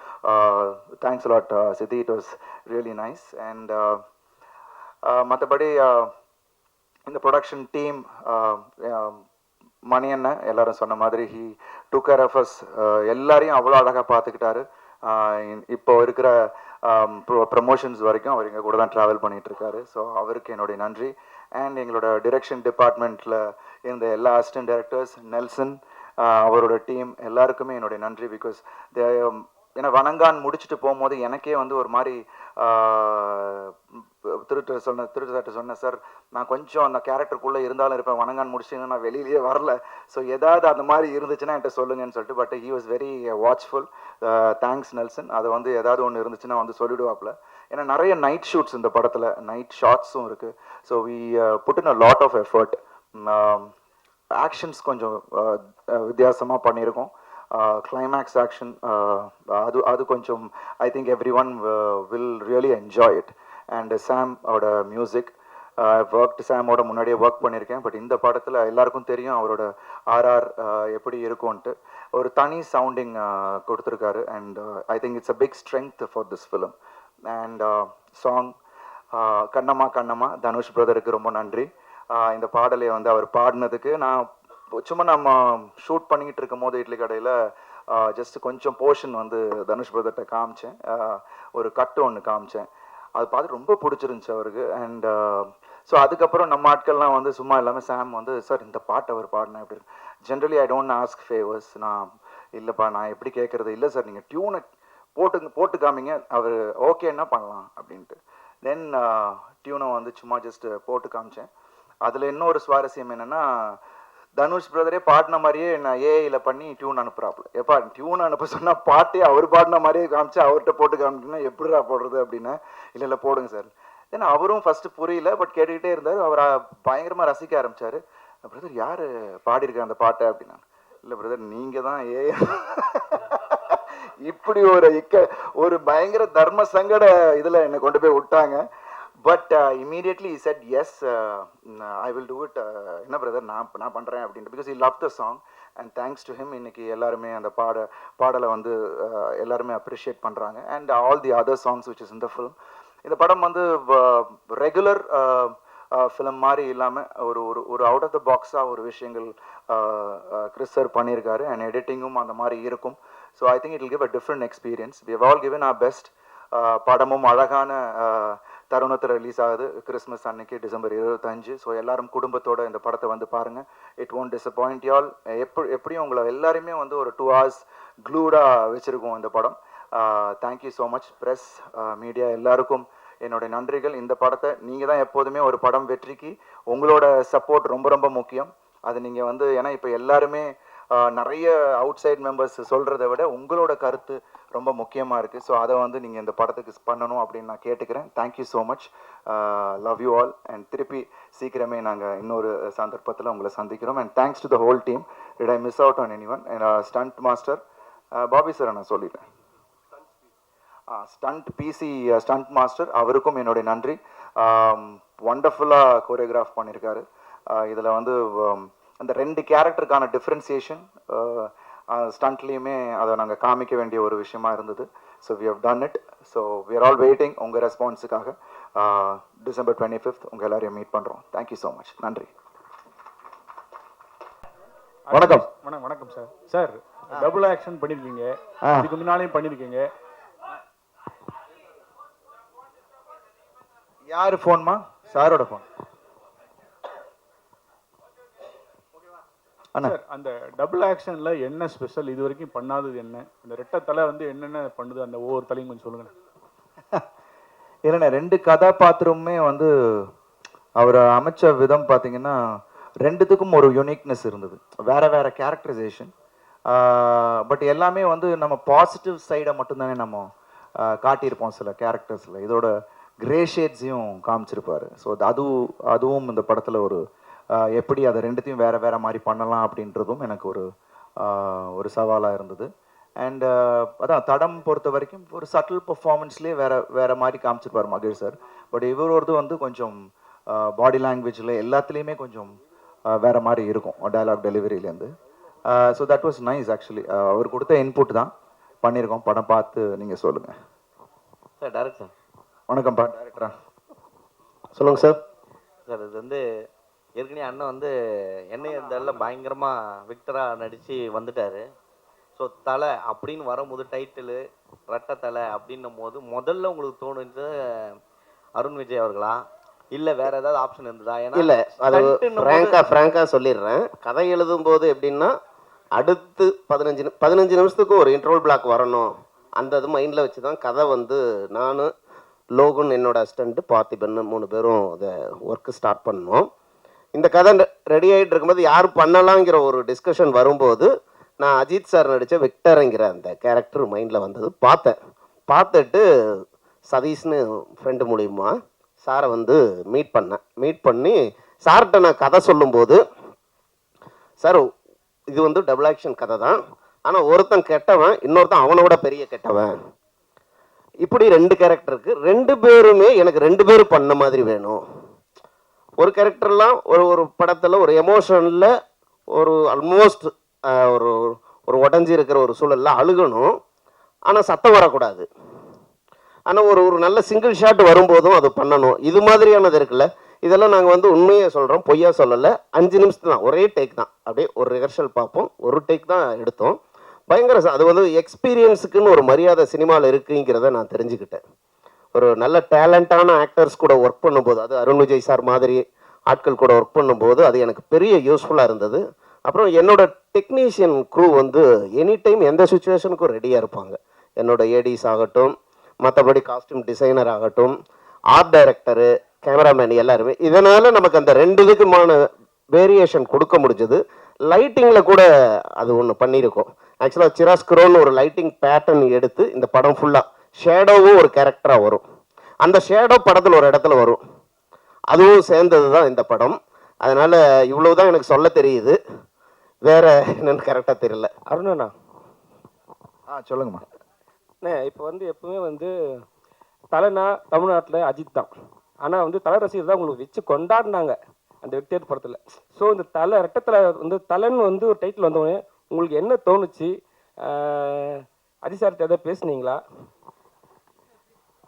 Thanks lot Siddhi, it was really nice. And மற்றபடி இந்த ப்ரொடக்ஷன் டீம், மணி அண்ணன் எல்லாரும் சொன்ன மாதிரி he took care of us. எல்லாரையும் அவ்வளோ அழகாக பார்த்துக்கிட்டாரு. இப்போ இருக்கிற ப்ரமோஷன்ஸ் வரைக்கும் அவர் எங்கள் கூட தான் ட்ராவல் பண்ணிகிட்ருக்காரு. ஸோ அவருக்கு என்னுடைய நன்றி. அண்ட் எங்களோட டிரெக்ஷன் டிபார்ட்மெண்ட்டில் இருந்த எல்லா அசிஸ்டன்ட் டைரக்டர்ஸ், நெல்சன், அவரோட டீம் எல்லாருக்குமே என்னுடைய நன்றி. பிகாஸ் ஏன்னா வணங்கான் முடிச்சுட்டு போகும்போது எனக்கே வந்து ஒரு மாதிரி திருட்டு சொன்னேன் சார், நான் கொஞ்சம் அந்த கேரக்டருக்குள்ளே இருந்தாலும் இருப்பேன், வணங்கான் முடிச்சுன்னு நான் வெளியிலேயே வரல. ஸோ ஏதாவது அந்த மாதிரி இருந்துச்சுன்னா என்கிட்ட சொல்லுங்கன்னு சொல்லிட்டு. But he was very watchful. Thanks Nelson. அதை வந்து ஏதாவது ஒன்று இருந்துச்சுன்னா வந்து சொல்லிவிடுவாப்புல. ஏன்னா நிறைய நைட் ஷூட்ஸ் இந்த படத்தில், நைட் ஷாட்ஸும் இருக்குது. So we put in a lot of effort. Actions கொஞ்சம் வித்தியாசமாக பண்ணியிருக்கோம். கிளைமேக்ஸ் ஆக்ஷன் அது கொஞ்சம் I think everyone will really enjoy it. And Sam ஓட மியூசிக், ஒர்க் சாமோட முன்னாடியே ஒர்க் பண்ணியிருக்கேன். பட் இந்த படத்தில் எல்லாருக்கும் தெரியும் அவரோட ஆர்ஆர் எப்படி இருக்கும்ன்ட்டு. ஒரு தனி சவுண்டிங் கொடுத்துருக்காரு. And I think it's a big strength for this film. And song Kannamma Kannamma, Dhanush பிரதருக்கு ரொம்ப நன்றி. இந்த பாடலை வந்து அவர் பாடினதுக்கு நான் சும்மா நம்ம ஷூட் பண்ணிக்கிட்டு இருக்கும் போது இட்லி கடையில் ஜஸ்ட் கொஞ்சம் போர்ஷன் வந்து தனுஷ் பிரதர்கிட்ட காமிச்சேன், ஒரு கட்டு ஒன்று காமிச்சேன். அது பார்த்து ரொம்ப பிடிச்சிருந்துச்சு அவருக்கு. அண்ட் ஸோ அதுக்கப்புறம் நம்ம ஆட்கள்லாம் வந்து சும்மா இல்லாமல் சாம் வந்து சார் இந்த பாட்டு அவர் பாடினேன் அப்படி. Generally I don't ask favours. நான் இல்லைப்பா நான் எப்படி கேட்குறது, இல்லை சார் நீங்கள் டியூனை போட்டு காமிங்க, அவர் ஓகேன்னா பண்ணலாம் அப்படின்ட்டு. தென் டியூனை வந்து சும்மா ஜஸ்ட் போட்டு காமிச்சேன். அதில் இன்னொரு சுவாரஸ்யம் என்னென்னா, தனுஷ் பிரதரே பாடின மாதிரியே நான் ஏஐயில் பண்ணி டியூன் அனுப்புகிறாப்புல. எப்பா டியூன் அனுப்ப சொன்னால் பாட்டே அவர் பாடின மாதிரியே காமிச்சு அவர்கிட்ட போட்டு காமிக்கணும்னா எப்படிடா போடுறது அப்படின்னா, இல்லை போடுங்க சார். ஏன்னா அவரும் ஃபஸ்ட்டு புரியல, பட் கேட்டுக்கிட்டே இருந்தார். அவர் பயங்கரமாக ரசிக்க ஆரம்பித்தார். பிரதர் யார் பாடியிருக்கார் அந்த பாட்டை அப்படின்னா, இல்லை பிரதர் நீங்கள் தான் ஏஐ. இப்படி ஒரு பயங்கர தர்ம சங்கட இதில் என்னை கொண்டு போய் விட்டாங்க. But immediately he said yes, I will do it. என்ன பிரதர் நான் பண்ணுறேன் அப்படின்ட்டு, because he loved the song and thanks to him இன்னைக்கு எல்லாருமே அந்த பாடலை வந்து எல்லாருமே அப்ரிஷியேட் பண்ணுறாங்க. And all the other songs which is in the film. இந்த படம் வந்து ரெகுலர் ஃபிலிம் மாதிரி இல்லாமல் ஒரு அவுட் ஆஃப் த பாக்ஸாக ஒரு விஷயங்கள் கிறிஸ் சார் பண்ணியிருக்காரு. அண்ட் எடிட்டிங்கும் அந்த மாதிரி இருக்கும். So I think it will give a different experience. We have all given our best. படமும் அழகான தருணத்தில் ரிலீஸ் ஆகுது கிறிஸ்மஸ் அன்னைக்கு December 25. ஸோ எல்லாரும் குடும்பத்தோட இந்த படத்தை வந்து பாருங்கள். It won't disappoint you all. எப்படியும் உங்களை எல்லாருமே வந்து ஒரு 2 hours க்ளூடாக வச்சுருக்கோம் இந்த படம். Thank you so much press media எல்லாருக்கும் என்னுடைய நன்றிகள். இந்த படத்தை நீங்கள் தான் எப்போதுமே ஒரு படம் வெற்றிக்கு உங்களோட சப்போர்ட் ரொம்ப ரொம்ப முக்கியம். அது நீங்கள் வந்து ஏன்னா இப்போ எல்லாருமே நிறைய அவுட் சைட் மெம்பர்ஸ் சொல்கிறத விட உங்களோட கருத்து ரொம்ப முக்கியமாக இருக்குது. ஸோ அதை வந்து நீங்கள் இந்த படத்துக்கு பண்ணணும் அப்படின்னு நான் கேட்டுக்கிறேன். Thank you so much. Love you all. And திருப்பி சீக்கிரமே நாங்கள் இன்னொரு சந்தர்ப்பத்தில் உங்களை சந்திக்கிறோம். And thanks to the whole team. Did I miss out on anyone? Stunt master Bobby sir நான் சொல்லிட்டேன். ஸ்டண்ட் பிசி ஸ்டண்ட் மாஸ்டர் அவருக்கும் என்னுடைய நன்றி. ஒண்டர்ஃபுல்லாக கோரியோகிராஃப் பண்ணியிருக்காரு. இதில் வந்து அந்த 2 கேரக்டருக்கான டிஃப்ரென்சியேஷன் ஸ்டண்ட்லேயுமே அதை நாங்கள் காமிக்க வேண்டிய ஒரு விஷயமா இருந்தது. So we have done it. So we are all waiting உங்கள் ரெஸ்பான்ஸுக்காக. December 25th உங்கள் எல்லாரையும் மீட் பண்ணுறோம். Thank you so much. நன்றி. வணக்கம். வணக்கம் சார். சார் டபுள் ஆக்ஷன் பண்ணியிருக்கீங்க, இதுக்கு முன்னாலேயும் பண்ணியிருக்கீங்க. யார் ஃபோன்மா? சாரோட ஃபோன். சார் அந்த டபுள் ஆக்ஷன்ல என்ன ஸ்பெஷல், இது வரைக்கும் பண்ணாதது என்ன? அந்த ரெட்டை தலை வந்து என்னென்ன பண்ணுது, அந்த ஒவ்வொரு தலையும் கொஞ்சம் சொல்லுங்க. இல்லைண்ணே, 2 கதாபாத்திரமுமே வந்து அவர் அமைச்ச விதம் பார்த்தீங்கன்னா 2த்துக்கும் ஒரு யூனிக்னஸ் இருந்தது. வேற கேரக்டரைசேஷன். பட் எல்லாமே வந்து நம்ம பாசிட்டிவ் சைடை மட்டும்தானே நம்ம காட்டியிருப்போம் சில கேரக்டர்ஸில். இதோட கிரே ஷேட்ஸையும் காமிச்சிருப்பார். ஸோ அதுவும் இந்த படத்தில் ஒரு எப்படி அதை 2த்தையும் வேறு மாதிரி பண்ணலாம் அப்படின்றதும் எனக்கு ஒரு சவாலாக இருந்தது. அண்ட் அதான் தடம் பொறுத்த வரைக்கும் ஒரு சட்டில் பர்ஃபார்மன்ஸ்லேயே வேறு மாதிரி காமிச்சிருப்பார் மகேஷ் சார். பட் இவரோடது வந்து கொஞ்சம் பாடி லாங்குவேஜில் எல்லாத்துலேயுமே கொஞ்சம் வேறு மாதிரி இருக்கும் டயலாக் டெலிவரியிலேருந்து. So that was nice actually. அவர் கொடுத்த இன்புட் தான் பண்ணியிருக்கோம். படம் பார்த்து நீங்கள் சொல்லுங்கள் சார். டேரக்டர் வணக்கம்ப்பா. டேரக்டரா சொல்லுங்கள் சார். சார் இது வந்து ஏற்கனவே அண்ணன் வந்து என்னைய இந்த பயங்கரமாக விக்டராக நடித்து வந்துட்டார். ஸோ தலை அப்படின்னு வரும்போது டைட்டிலு ரெட்டை தலை அப்படின்னும் போது முதல்ல உங்களுக்கு தோணுச்சு அருண் விஜய் அவர்களா, இல்லை வேற ஏதாவது ஆப்ஷன் இருந்ததா? ஏன்னா இல்லை, அது ஃப்ராங்காக சொல்லிடுறேன். கதை எழுதும் போது எப்படின்னா அடுத்து 15 நிமிஷத்துக்கு ஒரு இன்டர்வல் பிளாக் வரணும், அந்த இது மைண்டில் வச்சு தான் கதை வந்து நான் லோகன் என்னோட அசிஸ்டண்ட்டு பார்த்திபன் 3 பேரும் அதை ஒர்க்கு ஸ்டார்ட் பண்ணோம். இந்த கதை ரெடி ஆகிட்டு இருக்கும்போது யார் பண்ணலாங்கிற ஒரு டிஸ்கஷன் வரும்போது நான் அஜித் சார் நடித்த விக்டருங்கிற அந்த கேரக்டர் மைண்டில் வந்தது. பார்த்துட்டு சதீஷ்னு ஃப்ரெண்டு மூலியமா சாரை வந்து மீட் பண்ணி சார்கிட்ட நான் கதை சொல்லும்போது, சார் இது வந்து டபுள் ஆக்ஷன் கதை தான், ஆனால் ஒருத்தன் கெட்டவன், இன்னொருத்தன் அவனோட பெரிய கெட்டவன், இப்படி 2 கேரக்டருக்கு 2 பேருமே எனக்கு 2 பேரும் பண்ண மாதிரி வேணும். ஒரு கேரக்டர்லாம் ஒரு படத்தில் ஒரு எமோஷனில் ஒரு ஆல்மோஸ்ட் ஒரு உடஞ்சி இருக்கிற ஒரு சூழலில் அழுகணும், ஆனால் சத்தம் வரக்கூடாது. ஆனால் ஒரு நல்ல சிங்கிள் ஷாட் வரும்போதும் அது பண்ணணும். இது மாதிரியானது இருக்குல்ல, இதெல்லாம் நாங்கள் வந்து உண்மையாக சொல்கிறோம், பொய்யா சொல்லலை. 5 நிமிஷத்து தான், ஒரே டேக் தான். அப்படியே ஒரு ரிஹர்சல் பார்ப்போம், ஒரு டேக் தான் எடுத்தோம். அது வந்து எக்ஸ்பீரியன்ஸுக்குன்னு ஒரு மரியாதை சினிமாவில் இருக்குங்கிறத நான் தெரிஞ்சுக்கிட்டேன். ஒரு நல்ல டேலண்டான ஆக்டர்ஸ் கூட ஒர்க் பண்ணும்போது, அது அருண் விஜய் சார் மாதிரி ஆட்கள் கூட ஒர்க் பண்ணும்போது அது எனக்கு பெரிய யூஸ்ஃபுல்லாக இருந்தது. அப்புறம் என்னோட டெக்னீஷியன் க்ரூ வந்து எனி டைம் எந்த சுச்சுவேஷனுக்கும் ரெடியாக இருப்பாங்க. என்னோட ஏடிஸ் ஆகட்டும், மற்றபடி காஸ்டியூம் டிசைனர் ஆகட்டும், ஆர்ட் டைரக்டரு, கேமராமேன் எல்லாருமே. இதனால் நமக்கு அந்த 2 இதுக்குமான வேரியேஷன் கொடுக்க முடிஞ்சது. லைட்டிங்கில் கூட அது ஒன்று பண்ணியிருக்கோம். ஆக்சுவலாக சிராஸ்க்ரோன்னு ஒரு லைட்டிங் பேட்டர்ன் எடுத்து இந்த படம் ஃபுல்லாக ஷேடோவும் ஒரு கேரக்டராக வரும். அந்த ஷேடோ படத்தில் ஒரு இடத்துல வரும். அதுவும் சேர்ந்தது தான் இந்த படம். அதனால் இவ்வளவு தான் எனக்கு சொல்ல தெரியுது. வேற என்னன்னு கரெக்டாக தெரியல. அருணண்ணா, சொல்லுங்கம்மா. இப்போ வந்து எப்பவுமே வந்து தலைனா தமிழ்நாட்டில் அஜித் தான். ஆனால் வந்து தலை ரசிகர் தான் உங்களுக்கு வச்சு கொண்டாடினாங்க அந்த வெற்றியேற்ற படத்தில். ஸோ இந்த தலை ரெட்டத்தலை வந்து தலைன்னு வந்து ஒரு டைட்டில் வந்தோடனே உங்களுக்கு என்ன தோணுச்சு? அஜித் சார்கிட்ட எதாவது பேசுனீங்களா?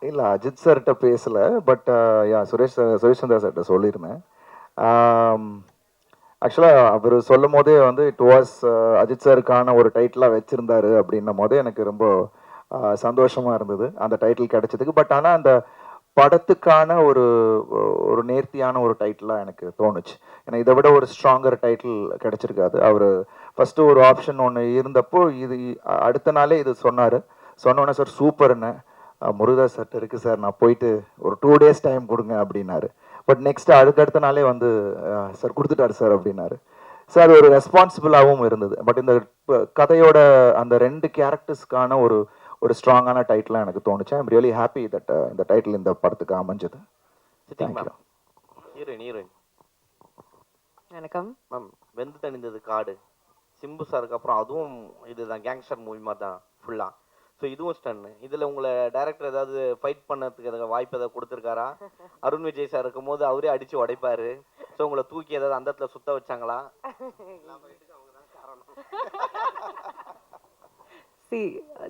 இல்லை, அஜித் சார்கிட்ட பேசலை. பட் சுரேஷ் சந்திரா சார்கிட்ட சொல்லியிருந்தேன். ஆக்சுவலாக அவர் சொல்லும் போதே வந்து இட் வாஸ் அஜித் சாருக்கான ஒரு டைட்டிலாக வச்சுருந்தாரு அப்படின்னும் போதே எனக்கு ரொம்ப சந்தோஷமாக இருந்தது அந்த டைட்டில் கிடைச்சதுக்கு. பட் ஆனால் அந்த படத்துக்கான ஒரு ஒரு நேர்த்தியான ஒரு டைட்டிலாக எனக்கு தோணுச்சு. ஏன்னா இதை விட ஒரு ஸ்ட்ராங்கர் டைட்டில் கிடைச்சிருக்காது. அவர் ஃபஸ்ட்டு ஒரு ஆப்ஷன் ஒன்று இருந்தப்போ இது அடுத்த நாளே இது சொன்னோன்னே சார் சூப்பர்னு முருகதாஸ் சார் இருக்குது சார், நான் போயிட்டு ஒரு 2 days டைம் கொடுங்க அப்படின்னாரு. பட் நெக்ஸ்ட் அடுத்த நாளே வந்து சார் கொடுத்துட்டாரு சார் அப்படின்னாரு. சார் ஒரு ரெஸ்பான்சிபிளாகவும் இருந்தது. பட் இந்த கதையோட அந்த 2 கேரக்டர்ஸ்க்கான ஒரு ஒரு ஸ்ட்ராங்கான டைட்டிலாக எனக்கு தோணுச்சு. ஐம் ரியலி ஹாப்பி தட் இந்த டைட்டில் இந்த படத்துக்கு அமைஞ்சது. ஹீரோயின் வணக்கம் மேம். வெந்து தணிந்தது காடு சிம்பு சாருக்கு அப்புறம் அதுவும் இதுதான் கேங்ஸ்டர் மூவி மாதிரி தான் ஃபுல்லாக. ஸோ இதுவும் ஸ்டன்னு. இதில் உங்களை டைரக்டர் ஏதாவது ஃபைட் பண்ணதுக்கு ஏதாவது வாய்ப்பு ஏதாவது கொடுத்துருக்காரா? அருண் விஜய் சார் இருக்கும் போது அவரே அடித்து உடைப்பாரு. ஸோ உங்களை தூக்கி ஏதாவது அந்த இடத்துல சுத்த வச்சாங்களா? சி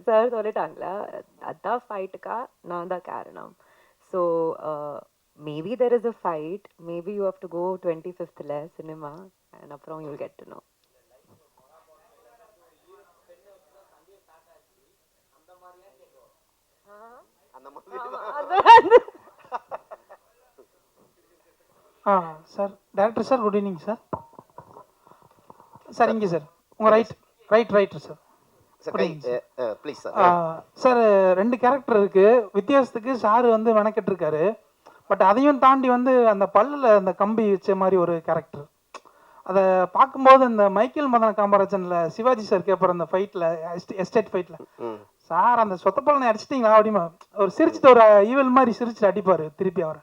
சார் சொல்லிட்டாங்களா, அதான் ஃபைட்டுக்கா நான் தான் காரணம். So maybe there is a fight, maybe you have to go 25th cinema and அப்புறம் you will get to know. Sir director sir, good evening sir. Sir இங்கே சார் உங்கள் right sir. Please sir. Sir 2 character இருக்குது. வித்தியாசத்துக்கு sir வந்து மெனக்கெட்டிருக்காரு. But அதையும் தாண்டி வந்து அந்த பல்லில் அந்த கம்பி வச்ச மாதிரி ஒரு கேரக்டர், அதை பார்க்கும்போது இந்த மைக்கேல் மதன காமராஜனில் சிவாஜி சார் கேட்பார் அந்த ஃபைட்டில், எஸ்டேட் ஃபைட்டில், சார் அந்த சொத்த பல்லனை அடிச்சிட்டிங்களா அப்படிமா ஒரு சிரிச்சுட்டு ஒரு ஈவல் மாதிரி சிரிச்சுட்டு அடிப்பார் திருப்பி அவரை.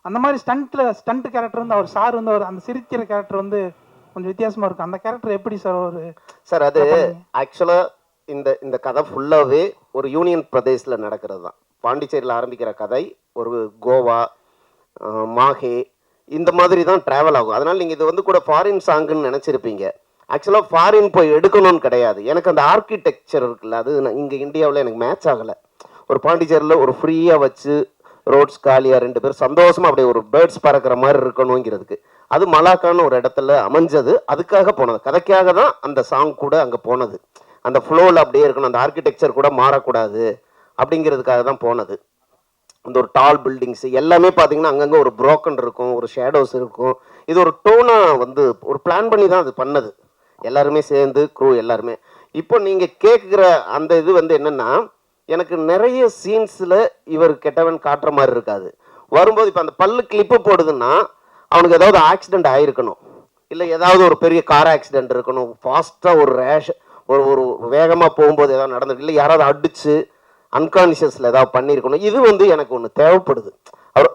அந்த மாதிரி ஸ்டண்ட் கேரக்டர் வந்து அவர் சார் வந்து அந்த சிரிக்கிற கேரக்டர் வந்து கொஞ்சம் வித்தியாசமாக இருக்கும். அந்த கேரக்டர் எப்படி சார் சார் அது ஆக்சுவலாக இந்த கதை ஃபுல்லாகவே ஒரு யூனியன் பிரதேசில் நடக்கிறது தான். பாண்டிச்சேரியில் ஆரம்பிக்கிற கதை ஒரு கோவா, மாஹே இந்த மாதிரி தான் ட்ராவல் ஆகும். அதனால் நீங்கள் இது வந்து கூட ஃபாரின் சாங்குன்னு நினச்சிருப்பீங்க. ஆக்சுவலாக ஃபாரின் போய் எடுக்கணும்னு கிடையாது. எனக்கு அந்த ஆர்கிடெக்சர் இருக்குல்ல, அது இங்கே இந்தியாவில் எனக்கு மேட்ச் ஆகலை. ஒரு பாண்டிச்சேரியில் ஒரு ஃப்ரீயாக வச்சு ரோட்ஸ் காலியாக 2 பேர் சந்தோஷமாக அப்படியே ஒரு பேர்ட்ஸ் பறக்கிற மாதிரி இருக்கணுங்கிறதுக்கு அது மலாக்கான ஒரு இடத்துல அமைஞ்சது. அதுக்காக போனது, கதைக்காக தான் அந்த சாங் கூட அங்கே போனது. அந்த ஃப்ளோவில் அப்படியே இருக்கணும், அந்த ஆர்கிடெக்சர் கூட மாறக்கூடாது அப்படிங்கிறதுக்காக தான் போனது. அந்த ஒரு டால் பில்டிங்ஸ் எல்லாமே பார்த்தீங்கன்னா அங்கங்கே ஒரு புரோக்கன் இருக்கும், ஒரு ஷேடோஸ் இருக்கும். இது ஒரு டோனாக வந்து ஒரு பிளான் பண்ணி தான் அது பண்ணது, எல்லாருமே சேர்ந்து க்ரூ எல்லாருமே. இப்போ நீங்கள் கேட்குற அந்த இது வந்து என்னென்னா, எனக்கு நிறைய சீன்ஸில் இவர் கெட்டவன் காட்டுற மாதிரி இருக்காது. வரும்போது இப்போ அந்த பல்லு கிளிப்பு போடுதுன்னா அவனுக்கு ஏதாவது ஆக்சிடெண்ட் ஆகிருக்கணும், இல்லை ஏதாவது ஒரு பெரிய கார் ஆக்சிடெண்ட் இருக்கணும், ஃபாஸ்ட்டாக ஒரு ஒரு வேகமாக போகும்போது ஏதாவது நடந்துருக்கு, இல்லை யாராவது அடித்து அன்கான்ஷியஸில் ஏதாவது பண்ணியிருக்கணும். இது வந்து எனக்கு ஒன்று தேவைப்படுது அவர்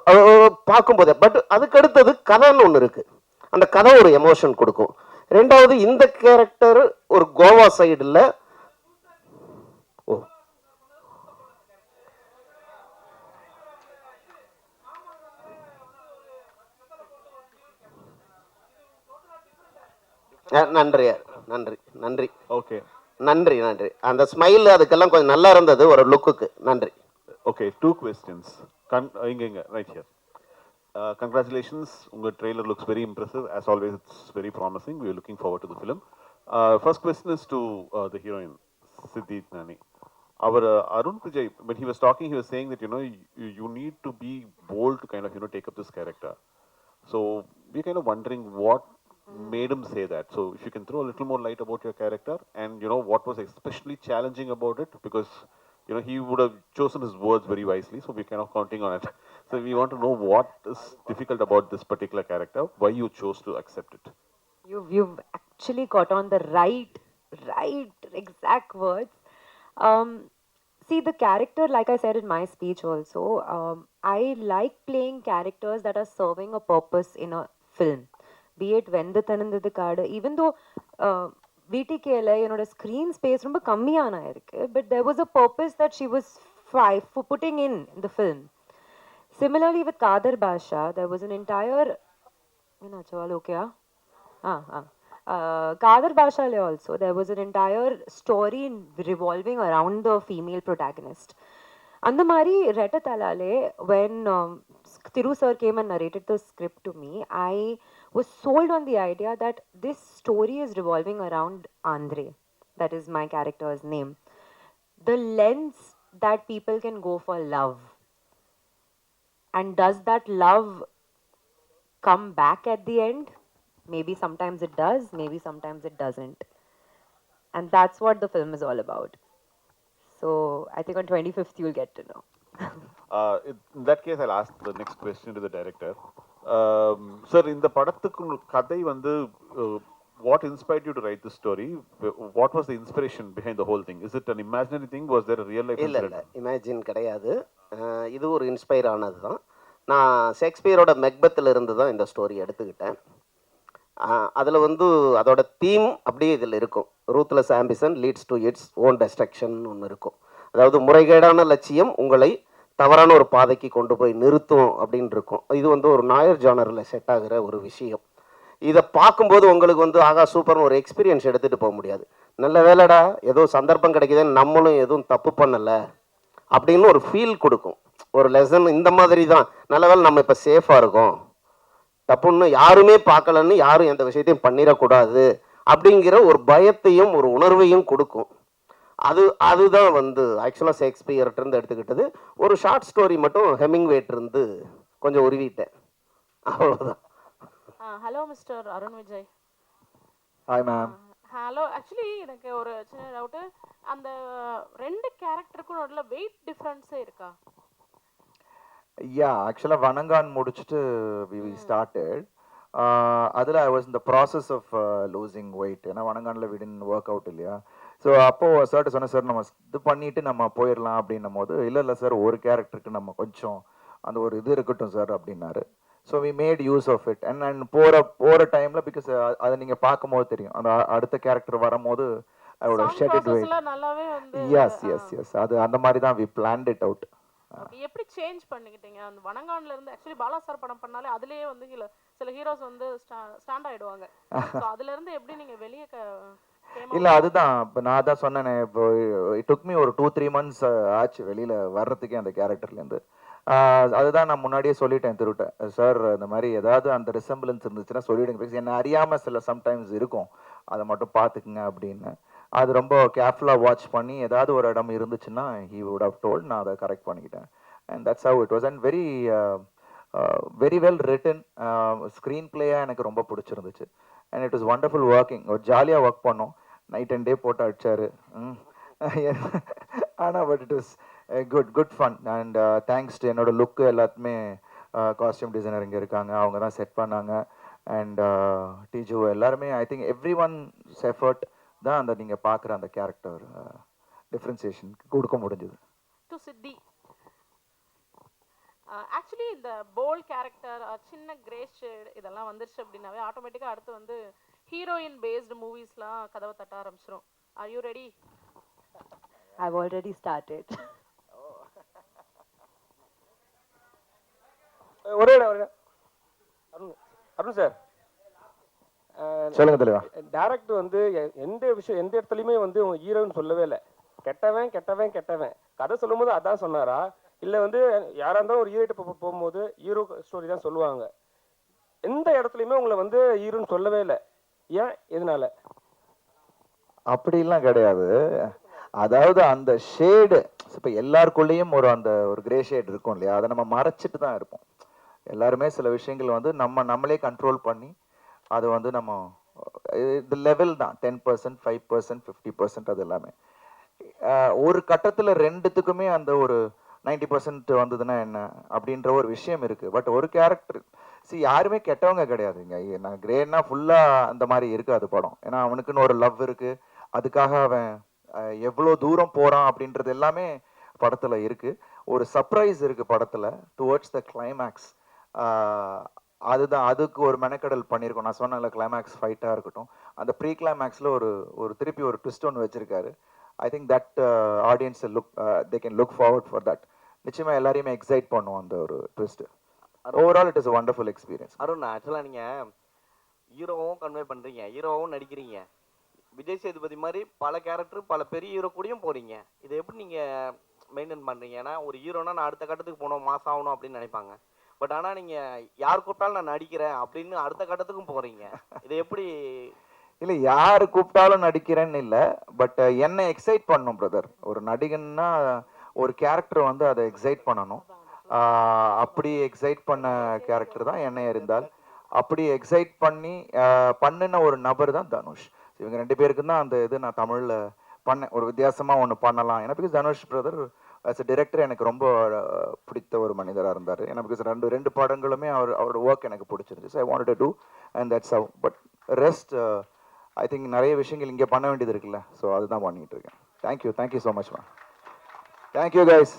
பார்க்கும்போதே. பட் அதுக்கு அடுத்தது கதைன்னு ஒன்று இருக்குது, அந்த கதை ஒரு எமோஷன் கொடுக்கும். 2வது இந்த கேரக்டர் ஒரு கோவா சைடில் நன்றி நன்றி நன்றி ஓகே, நன்றி நன்றி. அந்த ஸ்மைல் அதுக்கெல்லாம் கொஞ்சம் நல்லா இருந்தது ஒரு லுக்குக்கு. நன்றி. Okay, 2 questions. இங்க ரைட் ஹியர். Congratulations, உங்க trailer looks very impressive. As always, it's very promising. We are looking forward to the film. First question is to the heroine, Siddhi Nani. Our Arun Vijay, when he was talking, he was saying that, you need to be bold to kind of, take up this character. So we're kind of wondering what made him say that. So if you can throw a little more light about your character and, what was especially challenging about it, because, he would have chosen his words very wisely. So we're kind of counting on it. So we want to know what is difficult about this particular character, why you chose to accept it. You've actually got on the right exact words. See, the character, like I said in my speech also, I like playing characters that are serving a purpose in a film. Be it Vendu Thanandadu Kaadu, even though VTKல என்னோட screen space ரொம்ப கம்மியான இருக்கு, but there was a purpose that she was putting in the film. Similarly with Kader Basha, there was an entire Kader Bashale also, there was an entire story revolving around the female protagonist. அந்த மாதிரி ரெட்டத்தலாலே when Thiru sir came and narrated the script to me, I was sold on the idea that this story is revolving around Andre. That is my character's name. The lens that people can go for love. And does that love come back at the end? Maybe sometimes it does, maybe sometimes it doesn't. And that's what the film is all about. So I think on 25th you'll get to know. In that case, I'll ask the next question to the director. Sir, in the படத்துக்கு கதை வந்து what inspired you to write this story? What was the inspiration behind the whole thing? Is it an imaginary thing? Was there a real life incident? இல்லை imagine கிடையாது. இது ஒரு inspire ஆனது தான். நான் ஷேக்ஸ்பியரோட மெக்பத்தில் இருந்து தான் இந்த ஸ்டோரி எடுத்துக்கிட்டேன். அதில் வந்து அதோட தீம் அப்படியே இதில் இருக்கும். Ruthless ambition leads to its own destruction ஒன்று இருக்கும். அதாவது முறைகேடான லட்சியம் உங்களை தவறான ஒரு பாதைக்கு கொண்டு போய் நிறுத்தும் அப்படின்னு இருக்கும். இது வந்து ஒரு நாயர் ஜானரில் செட் ஆகிற ஒரு விஷயம். இதை பார்க்கும்போது உங்களுக்கு வந்து ஆகா சூப்பர்னு ஒரு எக்ஸ்பீரியன்ஸ் எடுத்துகிட்டு போக முடியாது. நல்ல வேலைடா ஏதோ சந்தர்ப்பம் கிடைக்குதுன்னு நம்மளும் எதுவும் தப்பு பண்ணலை அப்படின்னு ஒரு ஃபீல் கொடுக்கும். ஒரு லெசன் இந்த மாதிரி தான். நல்ல வேலை நம்ம இப்போ சேஃபாக இருக்கோம், தப்புன்னு யாருமே பார்க்கலன்னு யாரும் எந்த விஷயத்தையும் பண்ணிடக்கூடாது அப்படிங்கிற ஒரு பயத்தையும் ஒரு உணர்வையும் கொடுக்கும். அதுதான் வந்து ஆக்சுவலாக ஷேக்ஸ்பியர்கிட்டருந்து எடுத்துக்கிட்டது. ஒரு ஷார்ட் ஸ்டோரி மட்டும் ஹெமிங்வேட்டிருந்து கொஞ்சம் உருவிட்டேன், அவ்வளோதான். Hello mister Arun Vijay. Hi ma'am. Hello, actually எனக்கு ஒரு சின்ன டவுட்டு. அந்த ரெண்டு கேரக்டருக்கும் நடுவில் வெயிட் டிஃப்ரென்ஸே இருக்கா? ஆக்சுவலாக வணங்கான் முடிச்சுட்டு வி ஸ்டார்டட். அதில் ஐ வாஸ் இந்த ப்ராசஸ் ஆஃப் லூசிங் வெயிட். ஏன்னா வணங்கானில் வி டிட்ன்ட் ஒர்க் அவுட் இல்லையா. ஸோ அப்போது சார்ட்டு சொன்னேன், சார் நம்ம இது பண்ணிவிட்டு நம்ம போயிடலாம் அப்படின்னும் போது, இல்லை சார் ஒரு கேரக்டருக்கு நம்ம கொஞ்சம் அந்த ஒரு இது இருக்கட்டும் சார் அப்படின்னாரு. So we made use of it. And போகிற டைமில் பிகாஸ் அதை நீங்கள் பார்க்கும்போது தெரியும், அந்த அடுத்த கேரக்டர் வரும்போது அதோட ஷெட் எஸ் அது அந்த மாதிரி தான் வி பிளான்ட் இட் அவுட். எப்படி சேஞ்ச் பண்ணிக்கிட்டீங்க அந்த வணங்கான்ல இருந்து? ஆக்சுவலி பாலா சார் படம் பண்ணாலே அதுலயே வந்து சில ஹீரோஸ் வந்து ஸ்டாண்ட் ஆயிடுவாங்க. சோ அதுல இருந்து எப்படி நீங்க வெளிய இல்ல அதுதான் இப்போ நான் தான் சொன்னேனே, இப்போ இட் டுக் மீ ஒரு 2-3 months ஆச்சு வெளியில வர்றதுக்கே அந்த கேரக்டர்லேருந்து. அதுதான் நான் முன்னாடியே சொல்லிட்டேன் திருட்ட, சார் இந்த மாதிரி ஏதாவது அந்த ரிசம்பிளன்ஸ் இருந்துச்சுன்னா சொல்லிவிடுங்க, பிகாஸ் என்ன அறியாமல் சில சம்டைம்ஸ் இருக்கும், அதை மட்டும் பார்த்துக்குங்க அப்படின்னு. அது ரொம்ப கேர்ஃபுல்லாக வாட்ச் பண்ணி ஏதாவது ஒரு இடம் இருந்துச்சுன்னா ஹி வுட் ஹவ் டோல்ட், நான் அதை கரெக்ட் பண்ணிக்கிட்டேன். And that's how it was. And very well written ஸ்க்ரீன் பிளேயாக எனக்கு ரொம்ப பிடிச்சிருந்துச்சு. And it was wonderful working. ஒரு ஜாலியாக ஒர்க் பண்ணோம், நைட் அண்ட் டே போட்டு அடிச்சாரு. ஆனால் but it was good fun. And thanks to என்னோட லுக்கு எல்லாத்துமே காஸ்டியூம் டிசைனர் இங்கே இருக்காங்க, அவங்க தான் செட் பண்ணாங்க. அண்ட் டிஜு எல்லாருமே ஐ திங்க் எவ்ரி ஒன்ஸ் எஃபர்ட் தான் அந்த நீங்கள் பார்க்குற அந்த கேரக்டர் டிஃப்ரென்சியேஷன் கொடுக்க முடிஞ்சது. டு சித்தி ஆக்சுவலி இந்த போல்ட் கேரக்டர், சின்ன கிரே ஷேட் இதெல்லாம் வந்துருச்சு அப்படின்னாவே ஆட்டோமேட்டிக்காக அடுத்து வந்து ஹீரோயின் பேஸ்டு மூவிஸ்லாம் கதவை தட்ட ஆரம்பிச்சிடும். Are you ready? I've already started. ஒரே அருண் சார் சொல்லுங்க தலைவா. டேரக்டர் வந்து எந்த இடத்துலையுமே வந்து ஹீரோன்னு சொல்லவே இல்லை. கெட்டவன் கதை சொல்லும் போது அதான் சொன்னாரா, இல்லை வந்து யாராக இருந்தாலும் ஒரு ஹீரோட்ட போகும்போது ஹீரோ ஸ்டோரி தான் சொல்லுவாங்க. எந்த இடத்துலையுமே உங்களை வந்து ஹீரோன்னு சொல்லவே இல்லை. ஏன், எதனால? அப்படிலாம் கிடையாது. அதாவது அந்த ஷேடு இப்போ எல்லாருக்குள்ளேயும் ஒரு கிரே ஷேட் இருக்கும் இல்லையா, அதை நம்ம மறைச்சிட்டு தான் இருப்போம். எல்லாருமே சில விஷயங்கள் வந்து நம்மளே கண்ட்ரோல் பண்ணி அது வந்து நம்ம இது லெவல் தான் 10%, 5%, 50% அது எல்லாமே. ஒரு கட்டத்தில் ரெண்டுத்துக்குமே அந்த ஒரு 90% வந்ததுன்னா என்ன அப்படின்ற ஒரு விஷயம் இருக்கு. பட் ஒரு கேரக்டர் யாருமே கெட்டவங்க கிடையாதுங்க. நான் கிரேட்னா ஃபுல்லாக அந்த மாதிரி இருக்காது படம். ஏன்னா அவனுக்குன்னு ஒரு லவ் இருக்கு, அதுக்காக அவன் எவ்வளோ தூரம் போகிறான் அப்படின்றது எல்லாமே படத்தில் இருக்குது. ஒரு சர்ப்ரைஸ் இருக்குது படத்தில் டுவர்ட்ஸ் த கிளைமேக்ஸ். அதுக்கு ஒரு மெனக்கடல் பண்ணியிருக்கோம். நான் சொன்னேன்ல, கிளைமேக்ஸ் ஃபைட்டாக இருக்கட்டும், அந்த ப்ரீ கிளைமேக்ஸில் ஒரு திருப்பி ஒரு ட்விஸ்ட் ஒன்று வச்சுருக்காரு. I think that audience they can look forward for that. நிச்சயமாக எல்லாரையுமே எக்ஸைட் பண்ணுவோம் அந்த ஒரு twist. Overall it is a wonderful experience. Arun, ஆக்சுவலாக நீங்கள் ஹீரோவும் கன்வே பண்ணுறீங்க, ஹீரோவும் நடிக்கிறீங்க. விஜய் சேதுபதி மாதிரி பல கேரக்டர் பல பெரிய ஹீரோ கூடயும் போகிறீங்க. இதை எப்படி நீங்கள் மெயின்டைன் பண்ணுறீங்க? ஏன்னா ஒரு ஹீரோனா நான் அடுத்த கட்டத்துக்கு போகணும், மாஸ் ஆகணும் அப்படின்னு நினைப்பாங்க. பட் ஆனால் நீங்கள் யார் கூப்பிட்டாலும் நான் நடிக்கிறேன் அப்படின்னு அடுத்த கட்டத்துக்கும் போகிறீங்க. இதை எப்படி? இல்லை, யார் கூப்பிட்டாலும் நடிக்கிறேன்னு இல்லை, பட் என்னை எக்ஸைட் பண்ணணும் பிரதர். ஒரு நடிகன்னா ஒரு கேரக்டர் வந்து அதை எக்ஸைட் பண்ணணும். அப்படி எக்ஸைட் பண்ண கேரக்டர் தான் என்னை இருந்தால். அப்படி எக்ஸைட் பண்ணி பண்ணின ஒரு நபர் தான் தனுஷ். இவங்க ரெண்டு பேருக்கு தான் அந்த இது நான் தமிழில் பண்ணேன், ஒரு வித்தியாசமாக ஒன்று பண்ணலாம். ஏன்னா because Dhanush brother as a director எனக்கு ரொம்ப பிடித்த ஒரு மனிதராக இருந்தார். ஏன்னா பிகாஸ் ரெண்டு படங்களுமே அவரோட ஒர்க் எனக்கு பிடிச்சிருந்துச்சு. I wanted to do and that's how. But rest I think நிறைய விஷயங்கள் இங்கே பண்ண வேண்டியது இருக்குல்ல, ஸோ அதுதான் பண்ணிகிட்டு இருக்கேன். Thank you so much ma'am. Thank you guys.